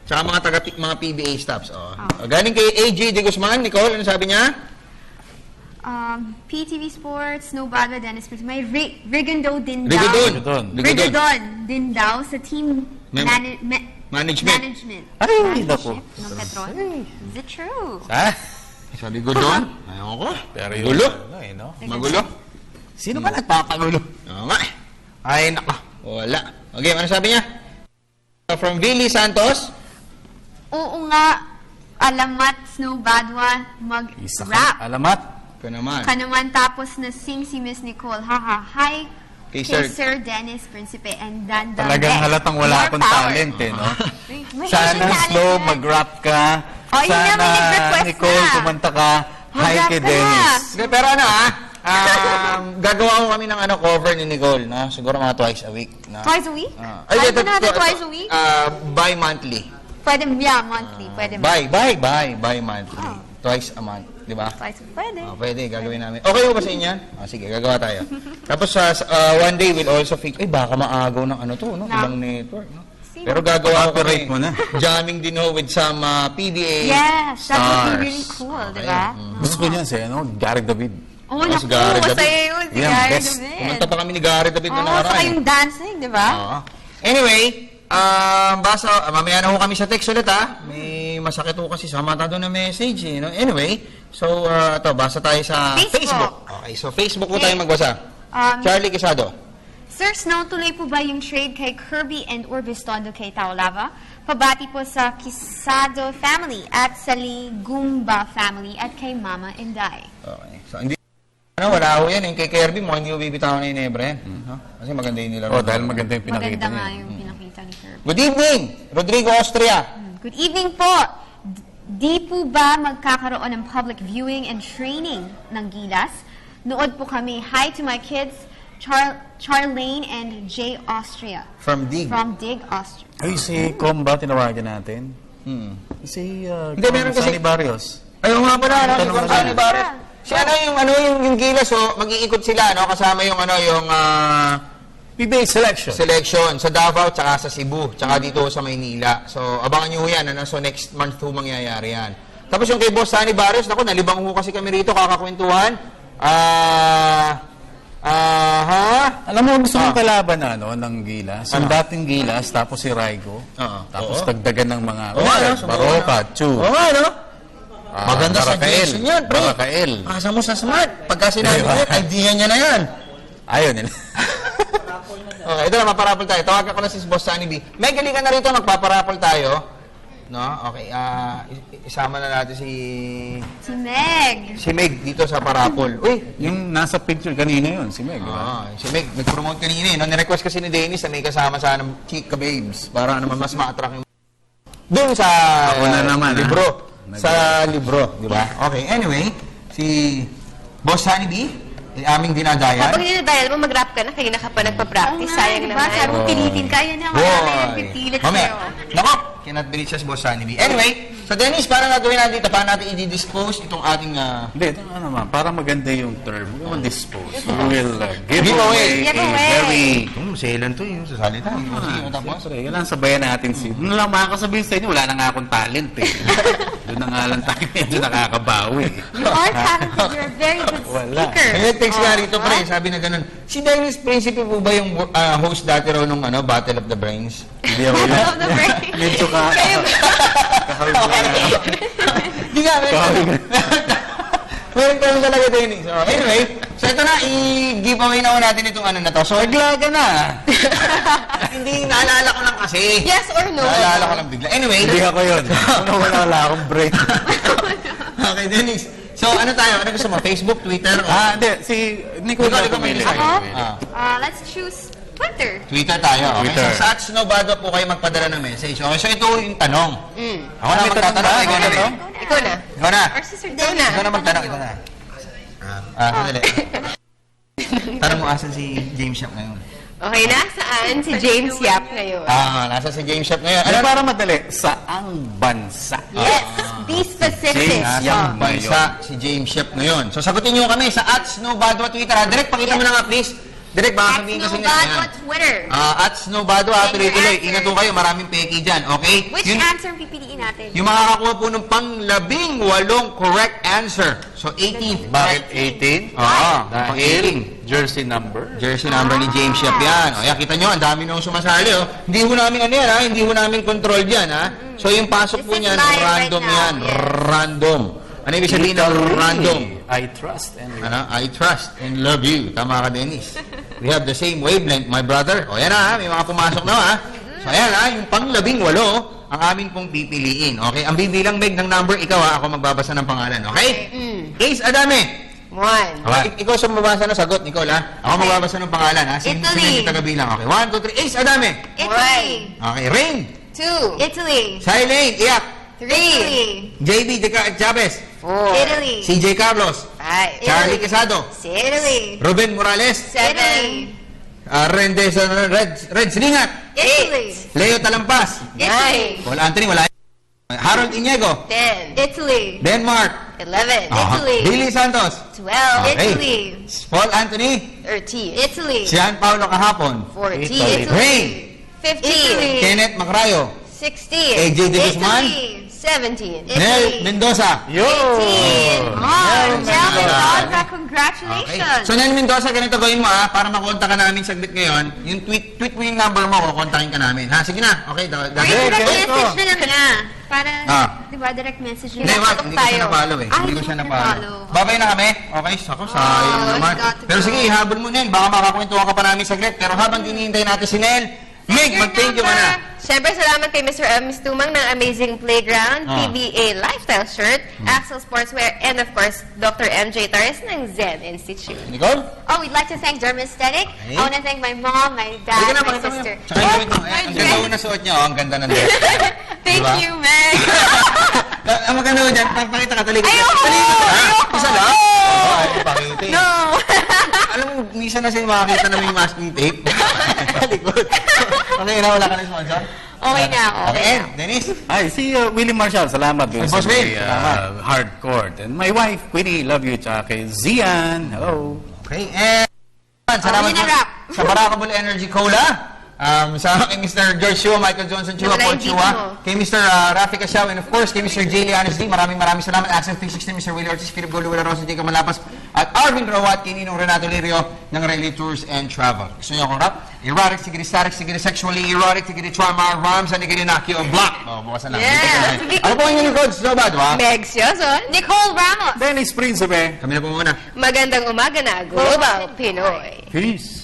Tsaka mga PBA staffs. Galing kay AJ De Guzman, Nicole, ano sabi niya? PTV Sports, No Bada, Dennis Cruz. May Rigondo din daw. Rigodon. Din daw sa team Management. Ay, naku. ng Petron. Is it true? Sa Rigodon? Ayaw ko. Pero Magulo. no? Magulo. Sino ba nagpapagulo? Oo nga. Ay, naka. Wala. Okay, ano sabi niya? From Billy Santos. Oo nga. Alamat, Snow Badwa, Isa mag-rap. ka. Alamat. Ito naman. Kanuman tapos na sing si Miss Nicole. Haha. Hi Kay kay Sir- Sir Dennis Principe and Dan Dambes. Talagang halatang wala More akong power. talent eh, no? May Sana Asian talent slow, yan. mag-rap ka. Oh, yun na, may nag-request Nicole, na. kumanta ka. Hi Mag-rap kay ka Dennis. Hindi, pero gagawa ko kami ng cover ni Nicole, no? Siguro mga twice a week. No? Twice a week? Ay, Ay, ito, natin twice a week? Bi-monthly. Pwede, yeah, monthly. Pwede. Bi-monthly. Twice a month, di ba? Twice. Pwede. Pwede, gagawin namin. Okay ba sa inyo yan? Sige, gagawa tayo. Tapos one day we'll also feature, baka maagaw ng ano to, no? Ibang network, no? Pero gagawa ko Copyright mo na. Jamming din ho with some PBA Yes, that would be really stars. cool, di ba? Gusto ko niyan si Gary David. Oh, Mas naku, Gary David. masaya yun. Si Yan, Gary best. David. Kumanta pa kami ni Gary David na Oo, nakaraan. saka yung dancing, di ba? Anyway, mamaya na ho kami sa text ulit ha. May masakit ho kasi sa mata doon na message eh. No? Anyway, so ito, basa tayo sa Facebook. Okay, so Facebook po tayo magbasa. Um, Charlie Quesado. Sir Snow, tuloy po ba yung trade kay Kirby and Urbistondo kay Taulava? Pabati po sa Quisado family at sa Ligumba family at kay Mama Inday. Okay. So, hindi wala ho yan. Yung kay Kirby, mukhang hindi ho bibitawan na yung Nebra yan. No? Kasi maganda yung nilaro. Dahil maganda yung pinakita Maganda nga niya. yung pinakita ni Kirby. Good evening, Rodrigo Austria. Good evening po. Di po ba magkakaroon ng public viewing and training ng Gilas? Nood po kami. Hi to my kids, Charlene and Jay Austria. From Dig. From Dig, Austria. Ay, si Comba, tinawagan natin. Si meron kasi- Sunny Barrios. Ayun nga pala, no? Tanong Si na Sunny Barret. Si yung Gilas, mag-iikot sila, no? Kasama yung PBA selection. selection sa Davao, tsaka sa Cebu, tsaka dito sa Maynila. So, abangan nyo yan, ano? So, next month ho mangyayari yan. Tapos yung kay Boss Sunny Barrios, naku, nalibang ho kasi kami rito, kakakwentuhan. Alam mo, gusto mong kalaban na, ng Gilas. Yung dating Gilas, tapos si Raigo. Tapos dagdagan ng mga Baroka, Chu. Oo nga, no? Maganda sa Barakael. suggestion yan, pre. Barakael. Asa mo sa smart. Pagka sinabi ko, idea niya na yan. Ayaw nila. Okay, ito na, maparapol tayo. Tawagan ko na si Boss Sunny B. Meg, halika na rito, magpaparapol tayo. No? Okay, isama na natin Si Meg. si Meg dito sa parapol. Uy, Yung nasa picture kanina yun, si Meg. si Meg, nag-promote kanina eh. No? Nirequest kasi ni Dennis na may kasama sana Chika Babes para naman mas ma-attract yung doon sa Ako na naman, libro. Sa libro, di ba? Okay, anyway, si Boss Sunny B, aming dinadayan. Kapag dinadayan mo, mag-rap ka na, kaya ka pa nagpa-practice. Sayang diba? naman. Sabi mo, pilitin ka. Yun na, wala na yung pipilit Mamaya. sa'yo. Nako, cannot believe siya si Boss Sunny B. Anyway, so Dennis, paano gagawin natin dito? Paano natin i-dispose itong ating... Hindi, ito naman, para maganda yung term, we will dispose. We will give Give away. away Give a away. very... Selan to yung sa salita. Sige, tapos. Siyempre, kailangan sabayan natin si... Doon lang makakasabihin sa inyo, wala na nga akong talent eh. Doon na nga lang tayo medyo nakakabawi. You are talented. You're a very good Wala. speaker. Kaya text nga rito, pre, sabi na ganun. Si Dennis Principe po ba yung host dati raw nung Battle of the Brains? Hindi ako yun. Of the brain. Medyo kahawig ko na. Hindi nga, meron ka lang talaga, Dennis. So, anyway, so ito na, i-giveaway na natin itong ano na to. So, naglaga na. Hindi, naalala ko lang kasi. Yes or no? Naalala ko lang bigla. Anyway. Hindi ako yun. Wala akong brain. Okay, Dennis. So, ano tayo? Ano gusto mo? Facebook, Twitter? Hindi. Si Nicole Ikaw, na pumili. Ako? Let's choose Twitter. Twitter tayo. Okay? Twitter. So, sa Snowbado po kayo magpadala ng message. Okay, so ito yung tanong. Ako na May magtatanong. tanong ba? Ikaw na rin. Ikaw na. Ikaw na. Or Sister Ikaw Dennis. na. Ikaw na magtanong. Ikaw na. Sandali. Tanong mo asan si James Yap ngayon? Okay, nasaan si James Yap ngayon? Nasa si James Yap ngayon. Ano para madali? Saang bansa? Yes, be specific. James Yung bansa si James Yap ngayon. So, sagutin nyo kami sa @snowbado Twitter. Direct, pakita mo na nga, please. Direct, baka sabihin kasi Snowbado Twitter. @snowbado, tuloy-tuloy. Ingat po kayo, maraming peki dyan, okay? Which answer pipiliin natin? Yung makakakuha po ng pang-18 correct answer. So, 18th. Bakit 18? Dahil jersey number. jersey number ni James Yap yan. O, yan, kita nyo, ang dami nung sumasali. Oh. Hindi ho namin ano yan, ha? Hindi ho namin control yan, ha? So, yung pasok po This is niyan, live random right now, yan. yes. Random. Ano ibig sabihin ng random? I trust and I trust and love you. Tama ka, Dennis. We have the same wavelength, my brother. O, yan ha, may mga pumasok na, ha? So, ayan ha, yung pang-18, ang amin pong pipiliin. Okay? Ang bibilang, Meg, ng number, ikaw ha, ako magbabasa ng pangalan. Okay? Ace Adame. 1. Ikaw sa mabasa ng sagot, Nicole, ha? Ako magbabasa ng pangalan, ha? Sino yung tagabilang? Okay, 1, 2, 3. Ace Adame. Italy. Okay, Rain. 2. Italy. Silene, Iyak. 3. JB Chavez. 4. Italy. CJ Carlos. 5. Charlie Quesado. 6. Italy. Ruben Morales. 7. Rendes Reds Ringat. Italy. Leo Talampas. 9. Paul Anthony, wala. Harold Iniego. 10. Italy. Denmark. 11. Italy. Billy Santos. 12. Okay. Italy. Paul Anthony. 13. Italy. Sian Paulo Kahapon. 14. Rain. 15. Kenneth Macrayo. 16. AJ De Guzman. 17. Nel Mendoza. 18. Oh, Nel Mendoza, congratulations. So, Nel Mendoza, ganito gawin mo para makonta ka namin saglit ngayon. Yung tweet mo yung number mo, kukontakin ka namin. Ha, sige na. Okay, Or direct message na lang niya. Para, di ba, direct message Hindi, niya. wag. Hindi ko siya napalo eh. Hindi ko siya napalo. Babay na kami. Okay, sako, sayang naman. Pero sige, ihabol mo, Nel. Baka makakwentuhan ka pa namin saglit. Pero habang hinihintay natin si Nel, Meg, mag-thank you ka na. Siyempre, salamat kay Mr. Miss Tumang ng Amazing Playground, PBA Lifestyle Shirt, Axel Sportswear, and of course, Dr. MJ Torres ng Zen Institute. Nicole? Oh, we'd like to thank Dermaesthetic. I want to thank my mom, my dad, Sige na, my pakita mo sister. yun. Tsaka yung damit mo. Ang ganda mo na suot niya. Ang ganda ng dress. Thank Diba? you, Meg. Ang maganda mo dyan, pakita ka, talikod. Ayoko! Talikod ka, ha? Ayoko! Isa lang? Oo, ay, pakita eh. No. Alam mo, minsan na sa'yo makakita na may masking tape. Talikod. Okay na, wala ka na sponsor? Okay na ako. Okay, Dennis? Ay, si Willie Marshall, salamat dun Ay, sa Boss Will, may, salamat. hardcore. And my wife, Queenie, love you. Tsaka kay Zian, hello. Okay, and salamat na rap. sa Barakabul Energy Cola. Sa kay Mr. George Chua, Michael Johnson Chua, Wala Paul yung Chua, dito. kay Mr. Rafi Casiao, and of course, kay Mr. J. Lianes D. Maraming salamat. Accent 360, Mr. Willie Ortiz, Philip Golo, Willa Rosa, Jacob Malapas, at Arvin Rawat, kay Ninong Renato Lirio ng Rally Tours and Travel. Gusto niyo akong rap? Erotic, sigiri static, sigiri sexually erotic, sigiri trauma, rhymes, and sigiri nakio, block. Oh, bukasan lang. Yeah. Ano po ang inyong codes? No bad, ha? Meg Sioson. Nicole Ramos. Dennis Principe. Kami na po muna. Magandang umaga na, Global Pinoy. Peace.